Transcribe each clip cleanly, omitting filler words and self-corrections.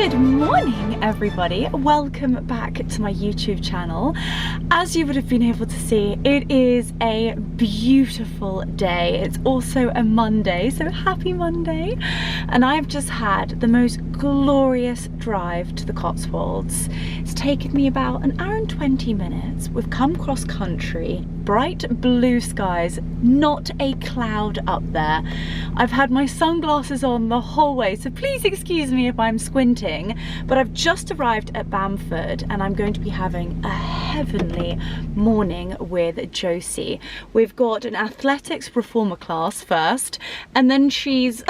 Good morning, everybody. Welcome back to my YouTube channel. As you would have been able to see, it is a beautiful day. It's also a Monday, so happy Monday. And I've just had the most glorious drive to the Cotswolds. It's taken me about an hour and 20 minutes. We've come cross country, bright blue skies, not a cloud up there. I've had my sunglasses on the whole way, so please excuse me if I'm squinting, but I've just arrived at Bamford and I'm going to be having a heavenly morning with Josie. We've got an athletics reformer class first, and then she's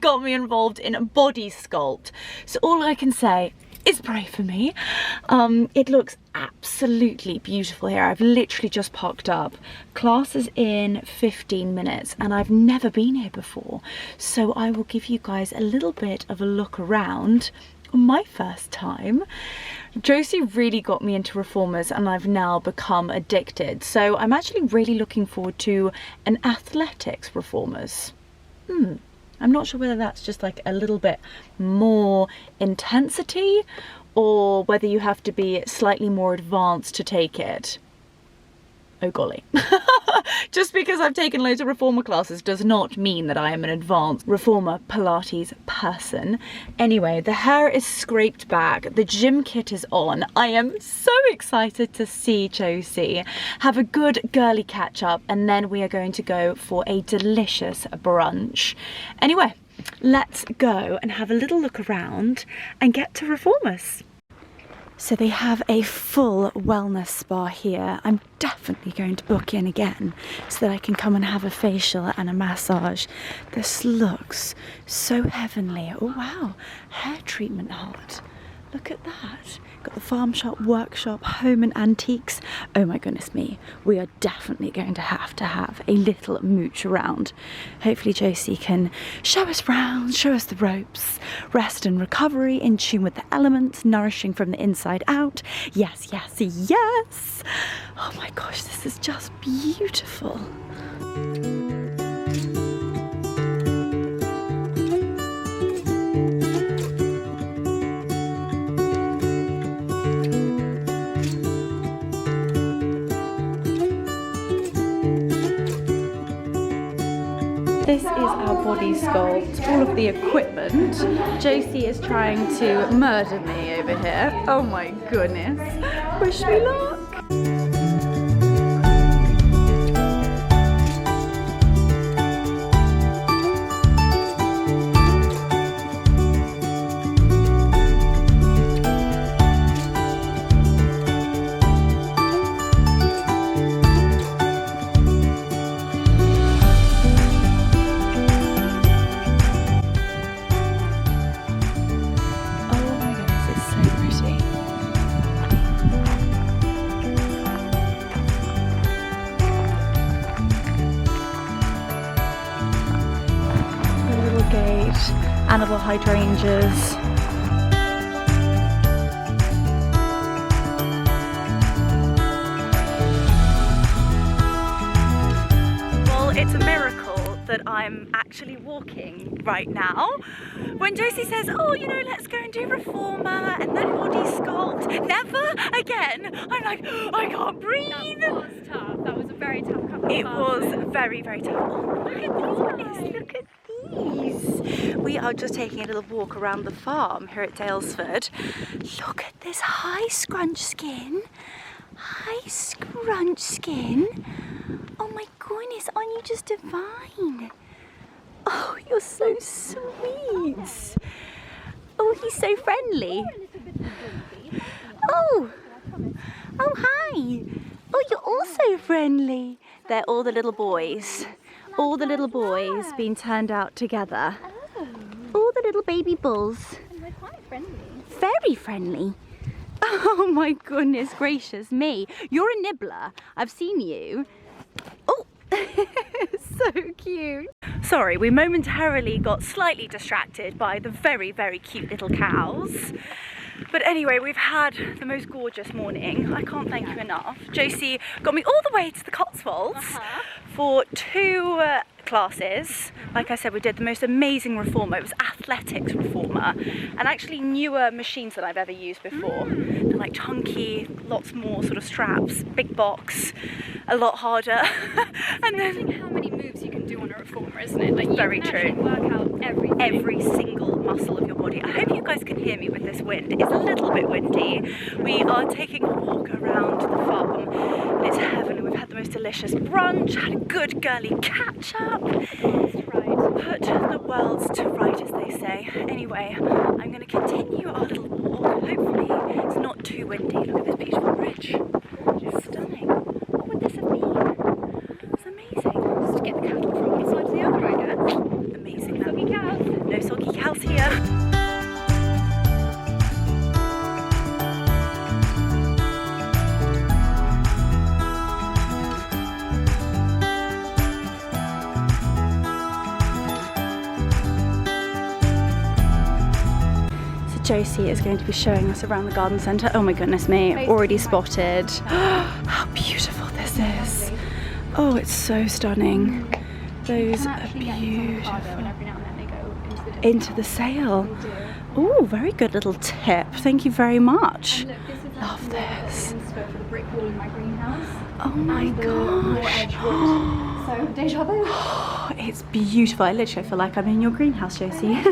got me involved in body sculpt. So all I can say is pray for me. It looks absolutely beautiful here. I've literally just parked up. Class is in 15 minutes and I've never been here before, so I will give you guys a little bit of a look around on my first time. Josie really got me into reformers and I've now become addicted, so I'm actually really looking forward to an athletics reformers. I'm not sure whether that's just like a little bit more intensity or whether you have to be slightly more advanced to take it. Oh golly. Just because I've taken loads of reformer classes does not mean that I am an advanced reformer Pilates person. Anyway, the hair is scraped back, the gym kit is on. I am so excited to see Josie, have a good girly catch up, and then we are going to go for a delicious brunch. Anyway, let's go and have a little look around and get to reformers. So they have a full wellness spa here. I'm definitely going to book in again so that I can come and have a facial and a massage. This looks so heavenly. Oh wow, hair treatment hot. Look at that. Got the farm shop, workshop, home and antiques. Oh my goodness me, we are definitely going to have a little mooch around. Hopefully Josie can show us round, show us the ropes, rest and recovery, in tune with the elements, nourishing from the inside out. Yes, yes, yes. Oh my gosh, this is just beautiful. This is our body sculpt, all of the equipment. Josie is trying to murder me over here. Oh my goodness. Wish me luck. Animal hydrangeas. Well, it's a miracle that I'm actually walking right now. When Josie says, oh, you know, let's go and do reformer and then body sculpt, never again. I'm like, I can't breathe. That was tough. That was a very tough couple of hours. It was very, very tough. Oh, look at these. Look at these. We are just taking a little walk around the farm here at Daylesford. Look at this high scrunch skin. High scrunch skin. Oh my goodness, aren't you just divine? Oh, you're so sweet. Oh, he's so friendly. Oh, oh hi. Oh, you're also friendly. They're all the little boys. All the little boys being turned out together. Oh. All the little baby bulls. And they're quite friendly. Very friendly. Oh my goodness gracious me. You're a nibbler. I've seen you. Oh, so cute. Sorry, we momentarily got slightly distracted by the very, very cute little cows. But anyway, we've had the most gorgeous morning. I can't thank you enough. Josie got me all the way to the Cotswolds for 2 classes. Like I said, we did the most amazing reformer. It was athletics reformer, and actually newer machines than I've ever used before. They're like chunky, lots more sort of straps, big box, a lot harder. And then how many moves you can do on a reformer, isn't it? Like, very true. Work out every single muscle of your body. I hope you guys can hear me with this wind. It's a little bit windy. We are taking a walk around the farm. It's heaven. We've had the most delicious brunch, had a good girly catch up. Put the worlds to right, as they say. Anyway, I'm going to continue our little walk. Hopefully it's not too windy. Look at this beautiful bridge. It's stunning. What would this have been? It's amazing. Just to get the cattle from one side to the other, I guess. Amazing. Soggy cows. No soggy cows here. Josie is going to be showing us around the garden centre. Oh my goodness me, already spotted. How beautiful this is. Oh, it's so stunning. Those are beautiful. Into the sail. Oh, very good little tip. Thank you very much. Love this. Oh my gosh. So, deja vu. It's beautiful. I literally feel like I'm in your greenhouse, Josie.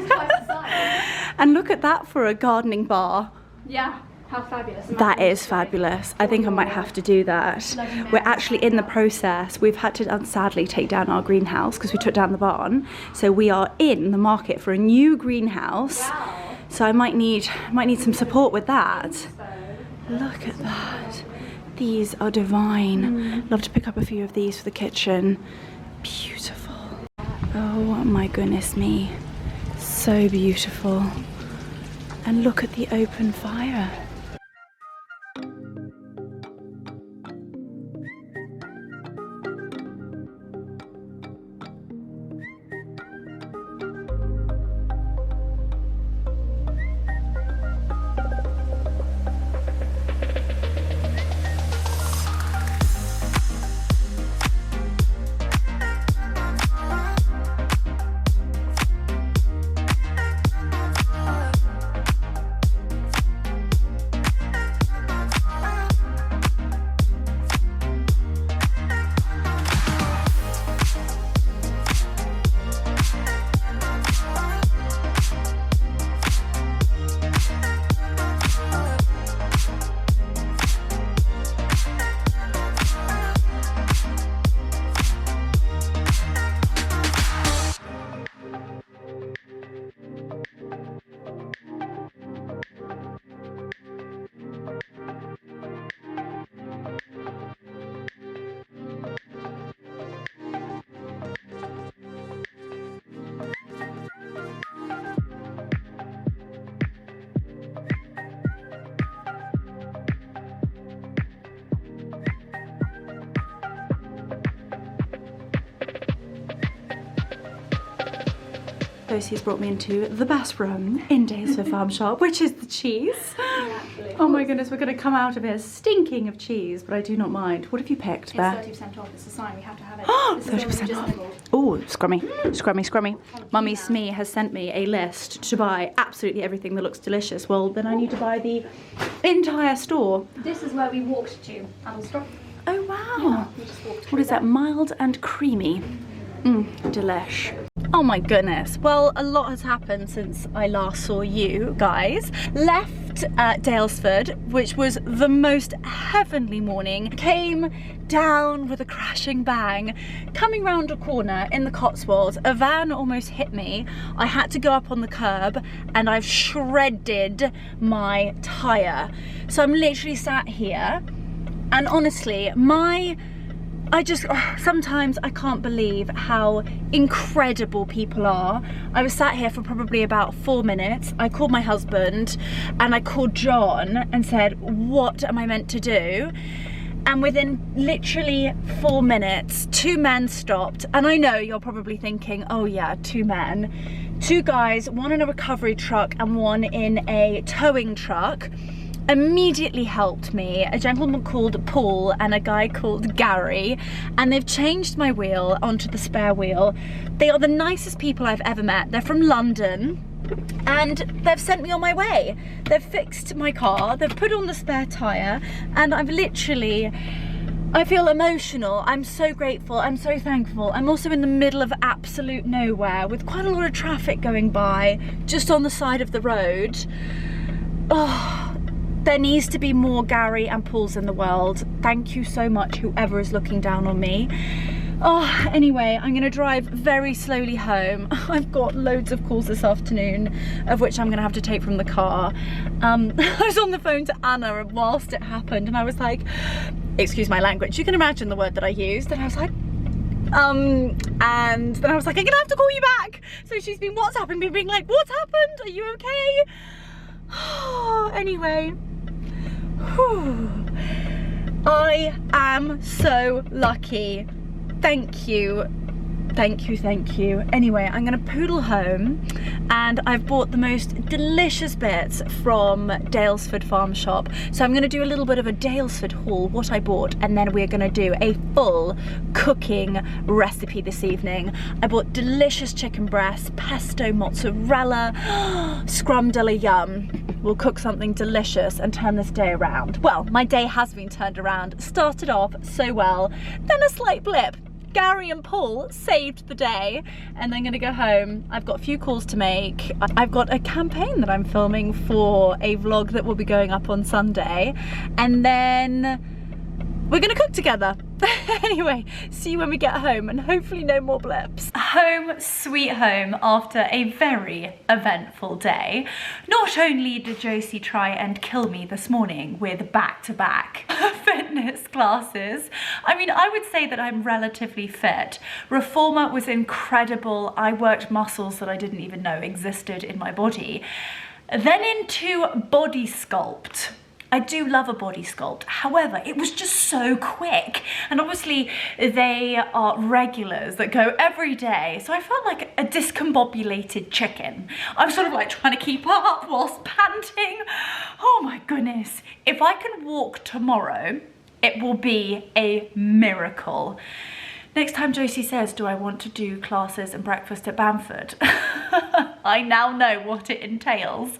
And look at that for a gardening bar. Yeah, how fabulous. That is fabulous. I think I might have to do that. We're actually in the process. We've had to sadly take down our greenhouse because we took down the barn. So we are in the market for a new greenhouse. Wow. So I might need some support with that. Look at that. These are divine. Love to pick up a few of these for the kitchen. Beautiful. Oh my goodness me. So beautiful. And look at the open fire. Josie's brought me into the best room in Daylesford Farm Shop, which is the cheese. Oh my goodness, we're going to come out of here stinking of cheese, but I do not mind. What have you picked there? It's 30% off. It's a sign. We have to have it. 30% off. Oh, scrummy, scrummy, scrummy. Mummy Smee has sent me a list to buy absolutely everything that looks delicious. Well, then I need to buy the entire store. This is where we walked to Adelsford. Oh wow. Yeah, we just walked what is that? Mild and creamy. Delish. Oh my goodness. Well, a lot has happened since I last saw you guys. Left Daylesford, which was the most heavenly morning. Came down with a crashing bang. Coming round a corner in the Cotswolds, a van almost hit me. I had to go up on the curb and I've shredded my tyre. So I'm literally sat here and honestly, sometimes I can't believe how incredible people are. I was sat here for probably about 4 minutes. I called my husband and I called John and said, what am I meant to do? And within literally 4 minutes, 2 men stopped. And I know you're probably thinking, oh yeah, 2 men. 2 guys, one in a recovery truck and one in a towing truck. immediately helped me, a gentleman called Paul and a guy called Gary, and they've changed my wheel onto the spare wheel. They are the nicest people I've ever met. They're from London and they've sent me on my way. They've fixed my car, they've put on the spare tyre, and I feel emotional. I'm so grateful, I'm so thankful. I'm also in the middle of absolute nowhere with quite a lot of traffic going by just on the side of the road. Oh, there needs to be more Gary and Pauls in the world. Thank you so much, whoever is looking down on me. Oh, anyway, I'm gonna drive very slowly home. I've got loads of calls this afternoon, of which I'm gonna have to take from the car. I was on the phone to Anna whilst it happened, and I was like, excuse my language, you can imagine the word that I used, and I was like, and then I was like, I'm gonna have to call you back. So she's been WhatsApping me, being like, what's happened? Are you okay? Anyway, I am so lucky. Thank you. Thank you, thank you. Anyway, I'm gonna poodle home, and I've bought the most delicious bits from Daylesford Farm Shop. So I'm gonna do a little bit of a Daylesford haul, what I bought, and then we're gonna do a full cooking recipe this evening. I bought delicious chicken breasts, pesto mozzarella, scrumdiddly yum. We'll cook something delicious and turn this day around. Well, my day has been turned around. Started off so well, then a slight blip. Gary and Paul saved the day, and then gonna go home. I've got a few calls to make. I've got a campaign that I'm filming for a vlog that will be going up on Sunday, and then we're gonna cook together. Anyway, see you when we get home, and hopefully no more blips. Home sweet home after a very eventful day. Not only did Josie try and kill me this morning with back-to-back fitness classes. I mean, I would say that I'm relatively fit. Reformer was incredible. I worked muscles that I didn't even know existed in my body. Then into body sculpt. I do love a body sculpt, however, it was just so quick. And obviously they are regulars that go every day. So I felt like a discombobulated chicken. I'm sort of like trying to keep up whilst panting. Oh my goodness. If I can walk tomorrow, it will be a miracle. Next time Josie says, do I want to do classes and breakfast at Bamford? I now know what it entails.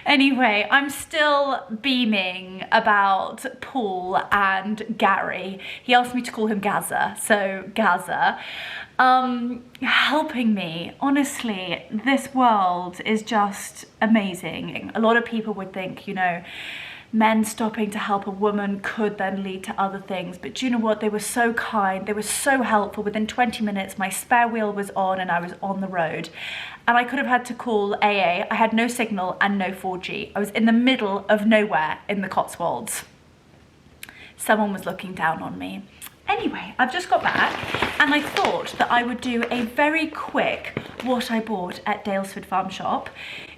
Anyway, I'm still beaming about Paul and Gary. He asked me to call him Gaza, so Gaza. Helping me. Honestly, this world is just amazing. A lot of people would think, you know, men stopping to help a woman could then lead to other things, but do you know what? They were so kind, they were so helpful. Within 20 minutes my spare wheel was on and I was on the road, and I could have had to call AA. I had no signal and no 4G. I was in the middle of nowhere in the Cotswolds. Someone was looking down on me. Anyway, I've just got back and I thought that I would do a very quick what I bought at Daylesford Farm Shop.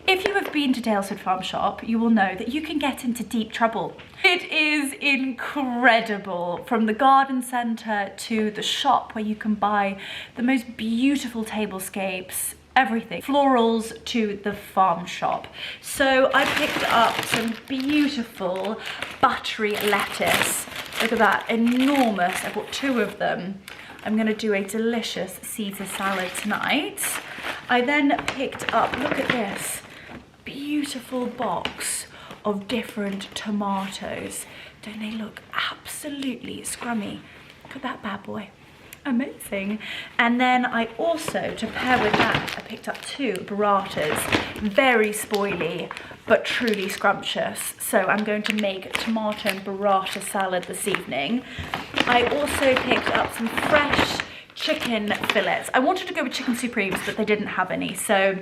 If you have been to Daylesford Farm Shop, you will know that you can get into deep trouble. It is incredible, from the garden centre to the shop where you can buy the most beautiful tablescapes, everything, florals to the farm shop. So I picked up some beautiful buttery lettuce. Look at that, enormous. I bought 2 of them. I'm gonna do a delicious Caesar salad tonight. I then picked up, look at this, beautiful box of different tomatoes. Don't they look absolutely scrummy? Look at that bad boy. Amazing. And then I also, to pair with that, I picked up 2 burratas. Very spoily, but truly scrumptious. So I'm going to make tomato and burrata salad this evening. I also picked up some fresh chicken fillets. I wanted to go with chicken supremes, but they didn't have any. So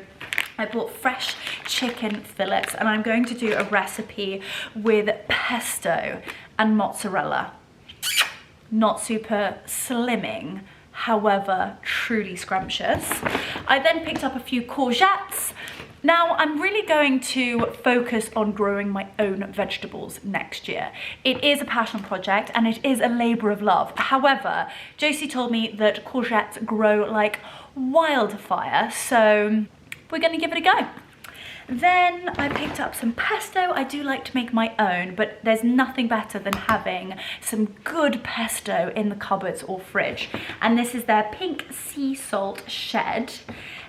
I bought fresh chicken fillets, and I'm going to do a recipe with pesto and mozzarella. Not super slimming, however, truly scrumptious. I then picked up a few courgettes. Now, I'm really going to focus on growing my own vegetables next year. It is a passion project and it is a labor of love. However, Josie told me that courgettes grow like wildfire, so we're gonna give it a go. Then I picked up some pesto. I do like to make my own, but there's nothing better than having some good pesto in the cupboards or fridge. And this is their pink sea salt shed.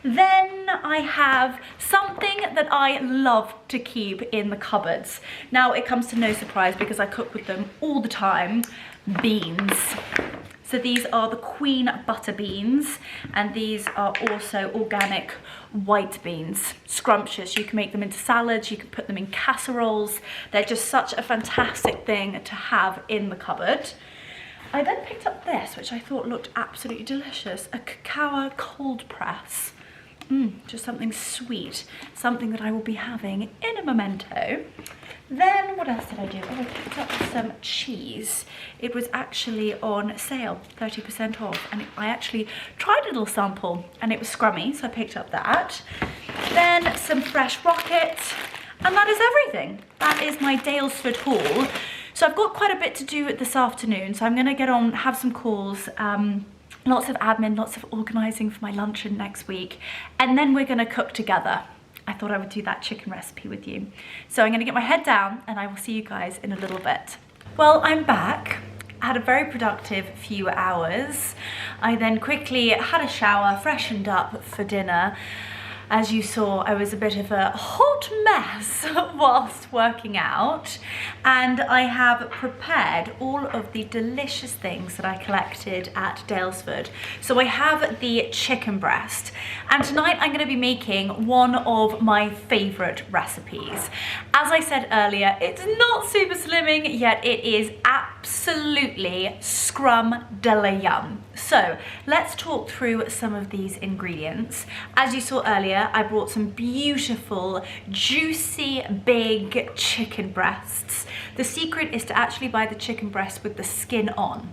Then I have something that I love to keep in the cupboards. Now it comes to no surprise because I cook with them all the time, beans. So these are the queen butter beans, and these are also organic white beans. Scrumptious. You can make them into salads, you can put them in casseroles. They're just such a fantastic thing to have in the cupboard. I then picked up this, which I thought looked absolutely delicious, a cacao cold press. Just something sweet, something that I will be having in a memento. Then what else did I do? Oh, I picked up some cheese. It was actually on sale, 30% off, and I actually tried a little sample and it was scrummy, so I picked up that. Then some fresh rocket, and that is everything. That is my Daylesford haul. So I've got quite a bit to do this afternoon, so I'm gonna get on, have some calls, lots of admin, lots of organising for my luncheon next week, and then we're gonna cook together. I thought I would do that chicken recipe with you. So I'm gonna get my head down and I will see you guys in a little bit. Well, I'm back. I had a very productive few hours. I then quickly had a shower, freshened up for dinner. As you saw, I was a bit of a hot mess whilst working out, and I have prepared all of the delicious things that I collected at Daylesford. So I have the chicken breast, and tonight I'm going to be making one of my favourite recipes. As I said earlier, it's not super slimming, yet it is absolutely scrum de la yum. So let's talk through some of these ingredients. As you saw earlier, I brought some beautiful, juicy, big chicken breasts. The secret is to actually buy the chicken breast with the skin on.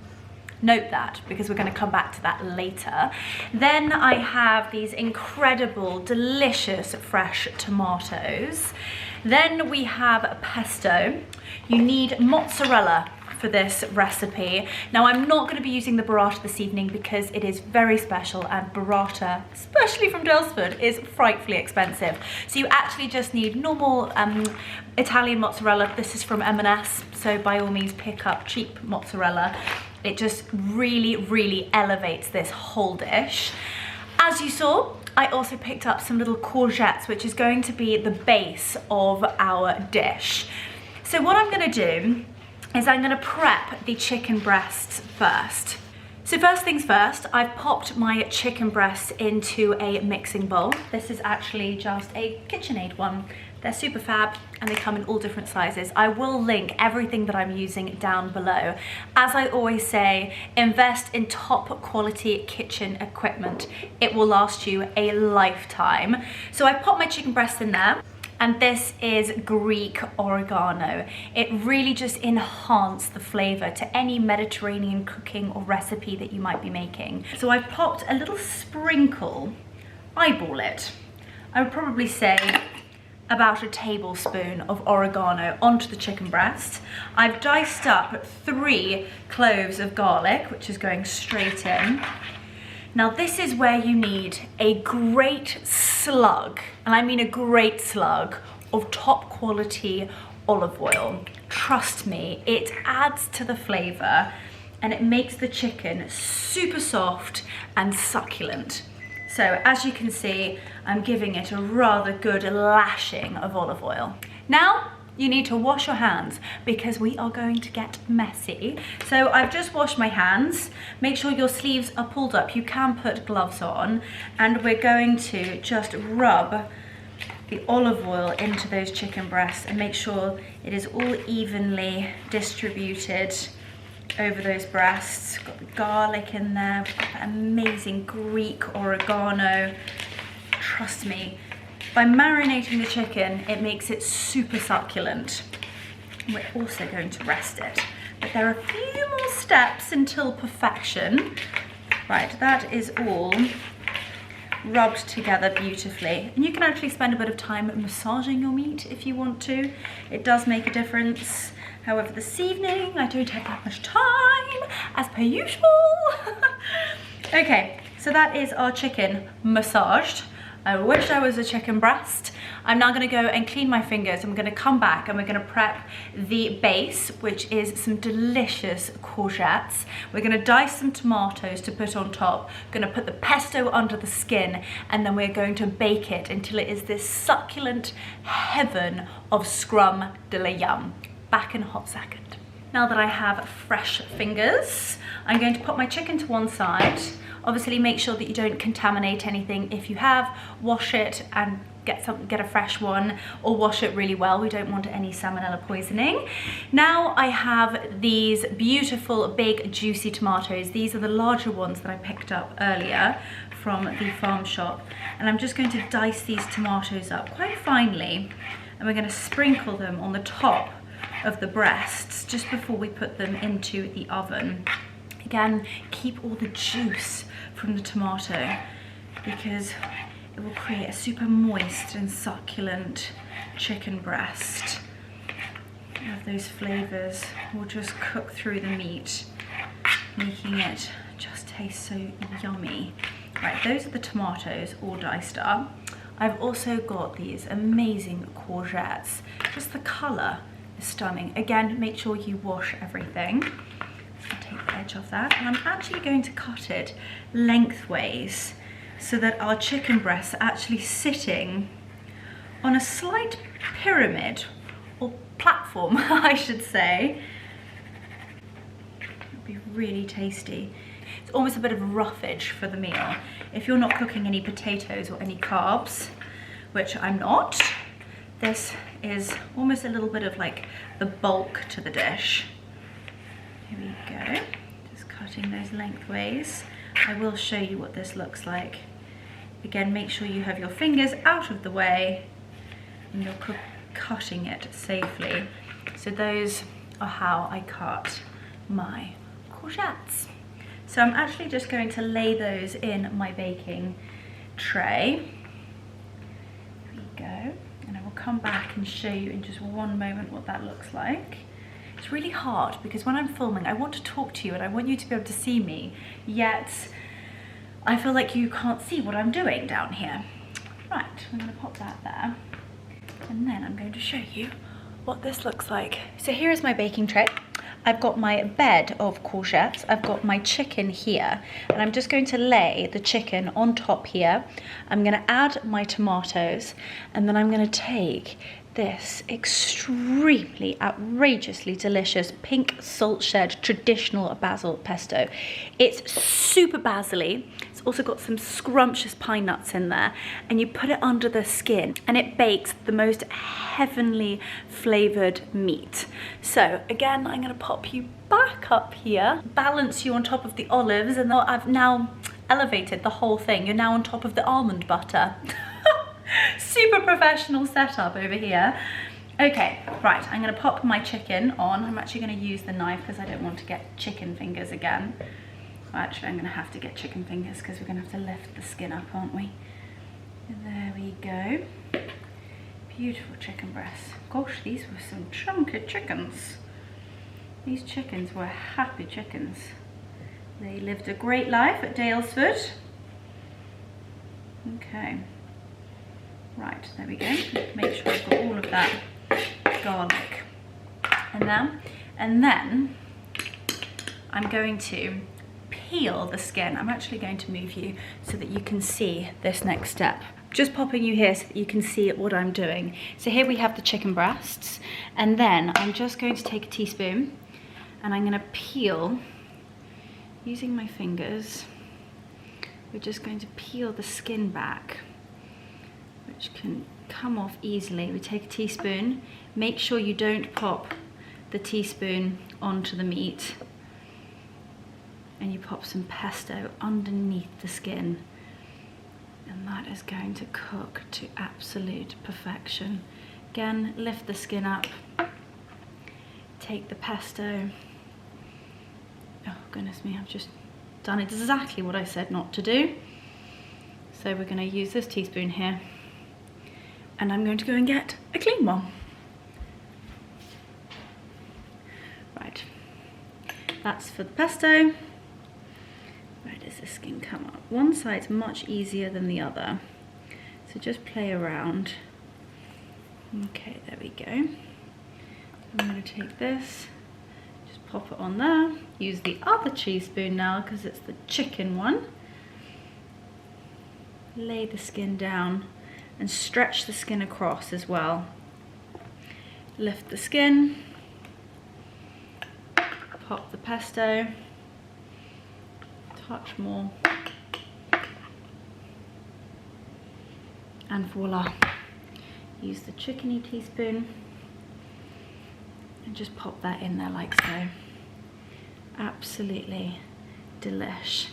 Note that, because we're going to come back to that later. Then I have these incredible, delicious fresh tomatoes. Then we have pesto. You need mozzarella for this recipe. Now I'm not going to be using the burrata this evening because it is very special, and burrata, especially from Daylesford, is frightfully expensive. So you actually just need normal Italian mozzarella. This is from M&S, so by all means pick up cheap mozzarella. It just really elevates this whole dish. As you saw, I also picked up some little courgettes, which is going to be the base of our dish. So what I'm going to do is I'm going to prep the chicken breasts first. So first things first, I've popped my chicken breasts into a mixing bowl. This is actually just a KitchenAid one. They're super fab and they come in all different sizes. I will link everything that I'm using down below. As I always say, invest in top quality kitchen equipment. It will last you a lifetime. So I've popped my chicken breasts in there. And this is Greek oregano. It really just enhances the flavor to any Mediterranean cooking or recipe that you might be making. So I've popped a little sprinkle, eyeball it. I would probably say about a tablespoon of oregano onto the chicken breast. I've diced up 3 cloves of garlic, which is going straight in. Now this is where you need a great slug, and I mean a great slug, of top quality olive oil. Trust me, it adds to the flavor and it makes the chicken super soft and succulent. So as you can see, I'm giving it a rather good lashing of olive oil. Now, you need to wash your hands because we are going to get messy. So I've just washed my hands. Make sure your sleeves are pulled up. You can put gloves on, and we're going to just rub the olive oil into those chicken breasts and make sure it is all evenly distributed over those breasts. Got the garlic in there, got that amazing Greek oregano. Trust me, by marinating the chicken, it makes it super succulent. We're also going to rest it. But there are a few more steps until perfection. Right, that is all rubbed together beautifully. And you can actually spend a bit of time massaging your meat if you want to. It does make a difference. However, this evening, I don't have that much time, as per usual. Okay, so that is our chicken massaged. I wish I was a chicken breast. I'm now gonna go and clean my fingers. I'm gonna come back and we're gonna prep the base, which is some delicious courgettes. We're gonna dice some tomatoes to put on top. Gonna put the pesto under the skin, and then we're going to bake it until it is this succulent heaven of scrum de la yum. Back in a hot second. Now that I have fresh fingers, I'm going to put my chicken to one side. Obviously make sure that you don't contaminate anything. If you have, wash it and get a fresh one, or wash it really well. We don't want any salmonella poisoning. Now I have these beautiful big juicy tomatoes. These are the larger ones that I picked up earlier from the farm shop. And I'm just going to dice these tomatoes up quite finely, and we're going to sprinkle them on the top of the breasts just before we put them into the oven. Again, keep all the juice from the tomato because it will create a super moist and succulent chicken breast. All of those flavors will just cook through the meat, making it just taste so yummy. Right, those are the tomatoes all diced up. I've also got these amazing courgettes. Just the color is stunning. Again, make sure you wash everything. I'll take the edge off that, and I'm actually going to cut it lengthways so that our chicken breasts are actually sitting on a slight pyramid or platform, I should say. It'll be really tasty. It's almost a bit of roughage for the meal. If you're not cooking any potatoes or any carbs, which I'm not, this is almost a little bit of like the bulk to the dish. Here we go, just cutting those lengthways. I will show you what this looks like. Again, make sure you have your fingers out of the way and you're cutting it safely. So those are how I cut my courgettes. So I'm actually just going to lay those in my baking tray. Here we go. And I will come back and show you in just one moment what that looks like. It's really hard because when I'm filming, I want to talk to you and I want you to be able to see me, yet I feel like you can't see what I'm doing down here. Right, I'm going to pop that there, and then I'm going to show you what this looks like. So here is my baking tray. I've got my bed of courgettes, I've got my chicken here, and I'm just going to lay the chicken on top here. I'm going to add my tomatoes, and then I'm going to take this extremely outrageously delicious pink salt shed traditional basil pesto. It's super basil-y. It's also got some scrumptious pine nuts in there, and you put it under the skin and it bakes the most heavenly flavored meat. So again, I'm going to pop you back up here, balance you on top of the olives, and I've now elevated the whole thing. You're now on top of the almond butter. Super professional setup over here. Okay, right, I'm going to pop my chicken on. I'm actually going to use the knife because I don't want to get chicken fingers again. Well, actually, I'm going to have to get chicken fingers because we're going to have to lift the skin up, aren't we? There we go. Beautiful chicken breasts. Gosh, these were some chunky chickens. These chickens were happy chickens. They lived a great life at Daylesford. Okay. Right, there we go. Make sure I've got all of that garlic in there. And then I'm going to peel the skin. I'm actually going to move you so that you can see this next step. Just popping you here so that you can see what I'm doing. So here we have the chicken breasts, and then I'm just going to take a teaspoon and I'm going to peel using my fingers. We're just going to peel the skin back, which can come off easily. We take a teaspoon, make sure you don't pop the teaspoon onto the meat, and you pop some pesto underneath the skin, and that is going to cook to absolute perfection. Again, lift the skin up, take the pesto. Oh goodness me, I've just done exactly what I said not to do. So we're going to use this teaspoon here, and I'm going to go and get a clean one. Right, that's for the pesto. Where does the skin come up? One side's much easier than the other. So just play around. Okay, there we go. I'm going to take this, just pop it on there. Use the other cheese spoon now because it's the chicken one. Lay the skin down and stretch the skin across as well. Lift the skin, pop the pesto, touch more, and voila. Use the chickeny teaspoon and just pop that in there like so. Absolutely delish.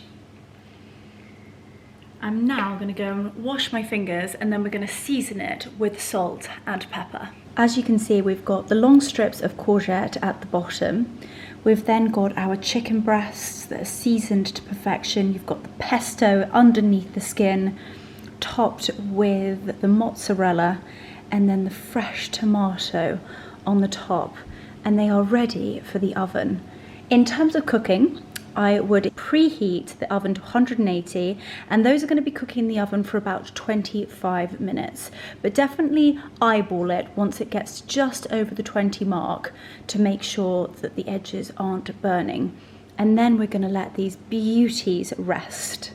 I'm now going to go and wash my fingers, and then we're going to season it with salt and pepper. As you can see, we've got the long strips of courgette at the bottom. We've then got our chicken breasts that are seasoned to perfection. You've got the pesto underneath the skin, topped with the mozzarella, and then the fresh tomato on the top, and they are ready for the oven. In terms of cooking, I would preheat the oven to 180, and those are going to be cooking in the oven for about 25 minutes. But definitely eyeball it once it gets just over the 20 mark to make sure that the edges aren't burning. And then we're going to let these beauties rest.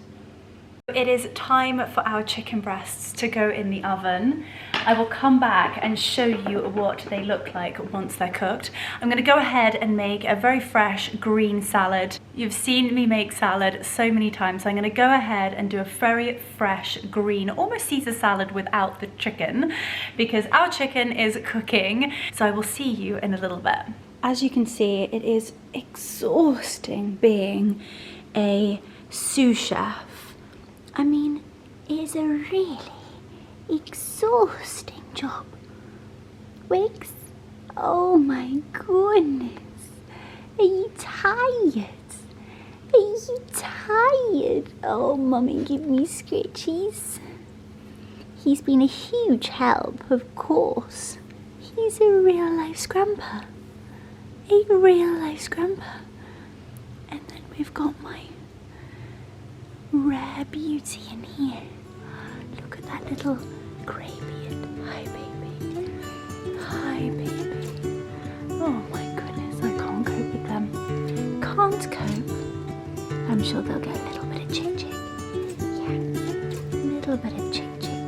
It is time for our chicken breasts to go in the oven. I will come back and show you what they look like once they're cooked. I'm going to go ahead and make a very fresh green salad. You've seen me make salad so many times, so I'm going to go ahead and do a very fresh green, almost Caesar salad without the chicken, because our chicken is cooking. So I will see you in a little bit. As you can see, it is exhausting being a sous chef. I mean, it's a really exhausting job. Wiggs, oh my goodness. Are you tired? Are you tired? Oh, Mummy, give me scritchies. He's been a huge help, of course. He's a real life scrumper. A real life scrumper. And then we've got my rare beauty in here. Look at that little grey beard. Hi, baby. Hi, baby. Oh my goodness, I can't cope with them. Can't cope. I'm sure they'll get a little bit of chick chick. Yeah, a little bit of chick chick.